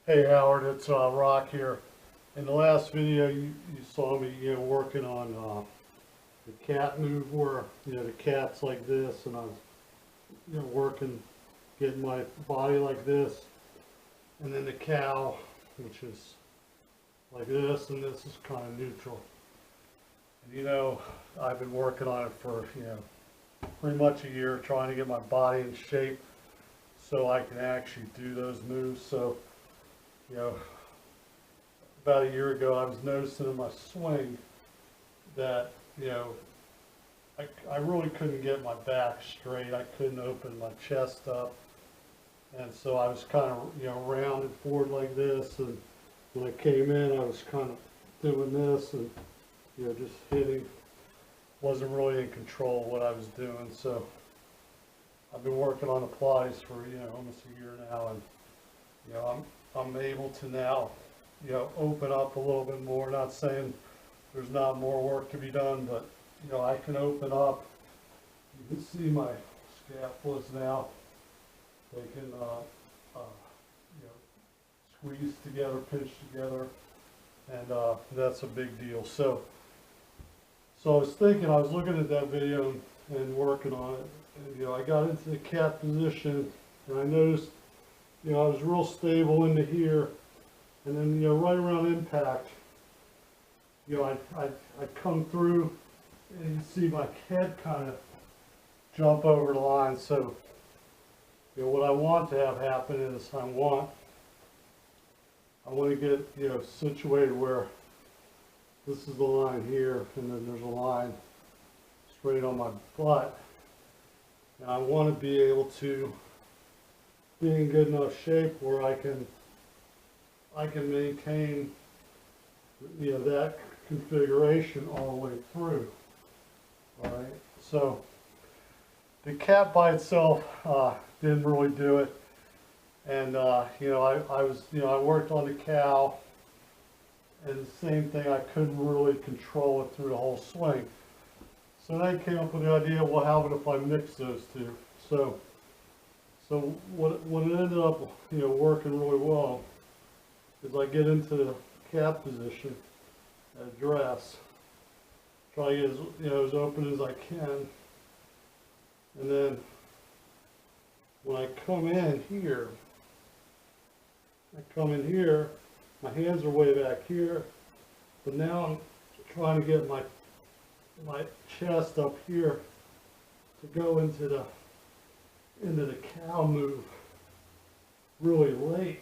Hey Howard, it's Rock here. In the last video, you saw me, working on the cat move where, the cat's like this, and I was, working, getting my body like this, and then the cow, which is like this, and this is kind of neutral. And I've been working on it for, pretty much a year, trying to get my body in shape so I can actually do those moves. So, about a year ago, I was noticing in my swing that, I really couldn't get my back straight. I couldn't open my chest up. And so I was kind of, rounded forward like this. And when I came in, I was kind of doing this and, just hitting. Wasn't really in control of what I was doing. So I've been working on the plies for, almost a year now. And, I'm able to now, open up a little bit more. Not saying there's not more work to be done, but, I can open up. You can see my scapulas now. They can, squeeze together, pinch together, and that's a big deal. So I was thinking, I was looking at that video and working on it, and, I got into the cat position, and I noticed, I was real stable into here, and then, right around impact, I come through, and you see my head kind of jump over the line. So, what I want to have happen is I want to get, situated where this is the line here, and then there's a line straight on my butt, and I want to be able to be in good enough shape where I can maintain, that configuration all the way through. All right, so the cat by itself didn't really do it, and I worked on the cow, and the same thing, I couldn't really control it through the whole swing. So then I came up with the idea, well, how about if I mix those two? So what it ended up, working really well is I get into the cat position, address, try to get as open as I can, and then when I come in here, my hands are way back here, but now I'm trying to get my chest up here to go into the cow move really late.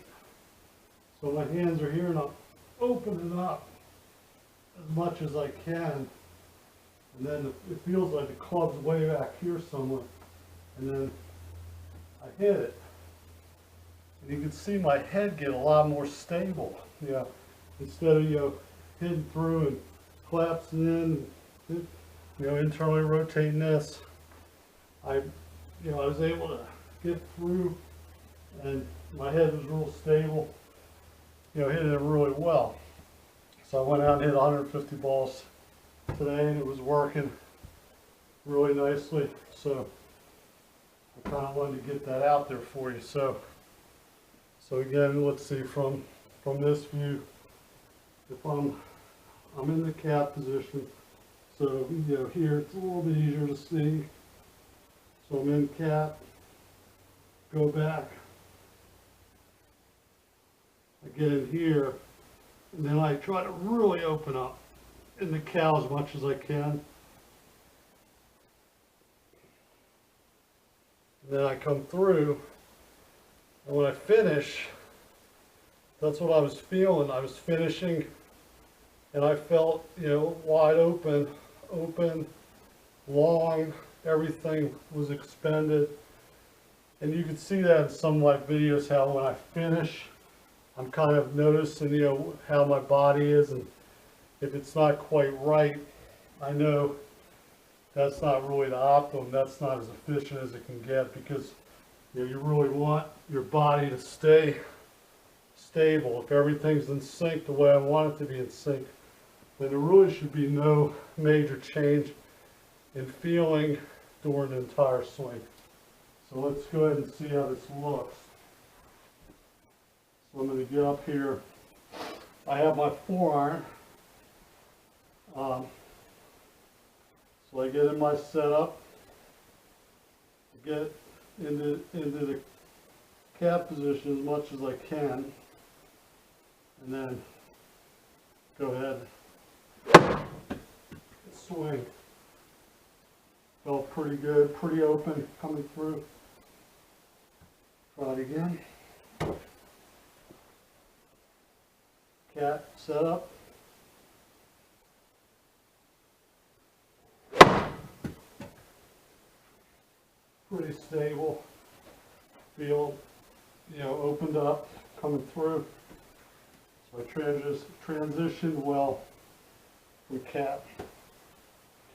So my hands are here and I'm opening up as much as I can, and then it feels like the club's way back here somewhere, and then I hit it, and you can see my head get a lot more stable. Instead of hitting through and collapsing in, internally rotating this, I was able to get through, and my head was real stable, hitting it really well. So I went out and hit 150 balls today, and it was working really nicely. So I kind of wanted to get that out there for you. So again, let's see, from this view, if I'm in the cat position, so here it's a little bit easier to see. So I'm in cat, go back, I get in here, and then I try to really open up in the cow as much as I can. And then I come through, and when I finish, that's what I was feeling. I was finishing, and I felt, wide open, long, everything was expended. And you can see that in some of my videos, how when I finish, I'm kind of noticing, how my body is, and if it's not quite right, I know that's not really the optimum. That's not as efficient as it can get, because you really want your body to stay stable. If everything's in sync the way I want it to be in sync, then there really should be no major change in feeling during the entire swing. So let's go ahead and see how this looks. So I'm going to get up here. I have my 4-iron. So I get in my setup, get into the cat position as much as I can, and then go ahead and swing. Felt pretty good, pretty open coming through. Try it again. Cat setup. Pretty stable. Feel, opened up, coming through. So I transitioned well from cat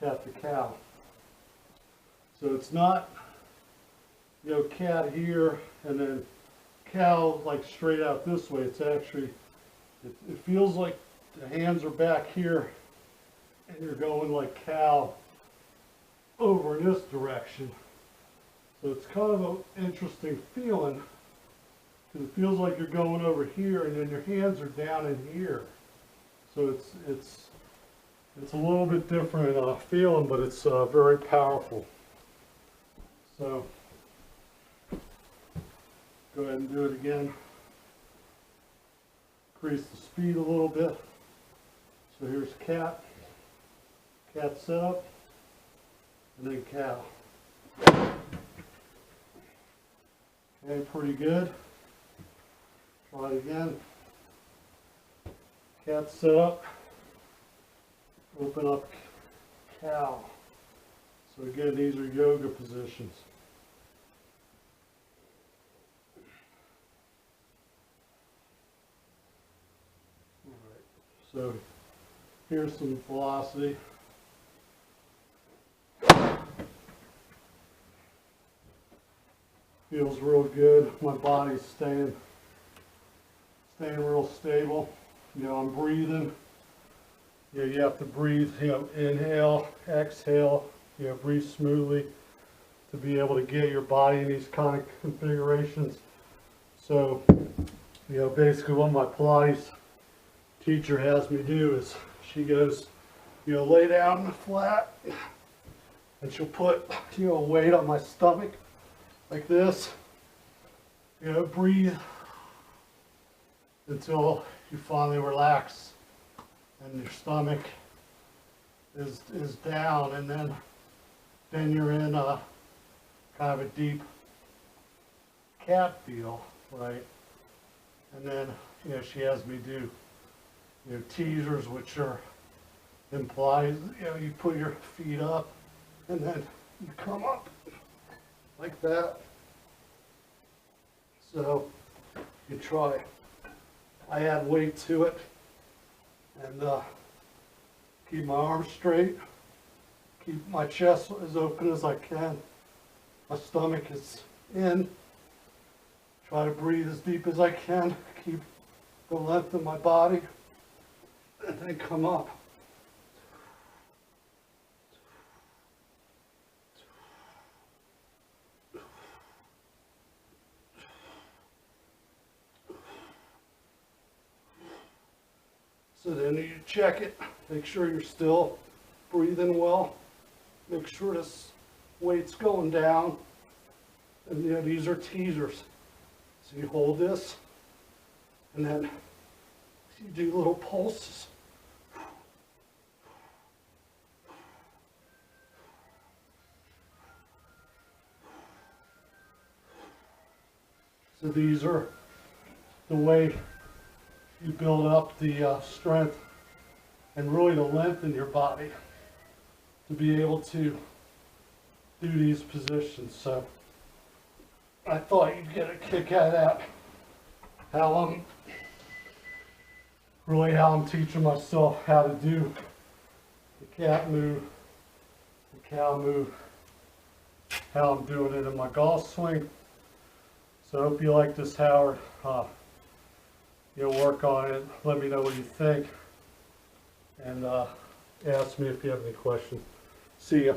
to cow. So it's not, cat here and then cow like straight out this way. It's actually, it feels like the hands are back here and you're going like cow over in this direction. So it's kind of an interesting feeling, because it feels like you're going over here and then your hands are down in here. So it's a little bit different feeling, but it's very powerful. So go ahead and do it again. Increase the speed a little bit. So here's cat setup, and then cow. Okay, pretty good. Try it again. Cat setup. Open up cow. So again, these are yoga positions. Alright, so here's some velocity. Feels real good. My body's staying real stable. I'm breathing. You have to breathe, inhale, exhale, breathe smoothly to be able to get your body in these kind of configurations. So, basically what my Pilates teacher has me do is she goes, lay down in the flat and she'll put, weight on my stomach like this. Breathe until you finally relax and your stomach is down, and then you're in a kind of a deep cat feel, right? And then she has me do teasers, which are implies you put your feet up and then you come up like that. So you try. I add weight to it and keep my arms straight, keep my chest as open as I can, my stomach is in, try to breathe as deep as I can, keep the length of my body, and then come up. So then you check it, make sure you're still breathing well, make sure this weight's going down, and these are teasers. So you hold this, and then you do little pulses. So these are the way you build up the strength and really to lengthen your body to be able to do these positions. So I thought you'd get a kick out of that. How I'm teaching myself how to do the cat move, the cow move, how I'm doing it in my golf swing. So I hope you like this, Howard. Work on it. Let me know what you think, and ask me if you have any questions. See ya.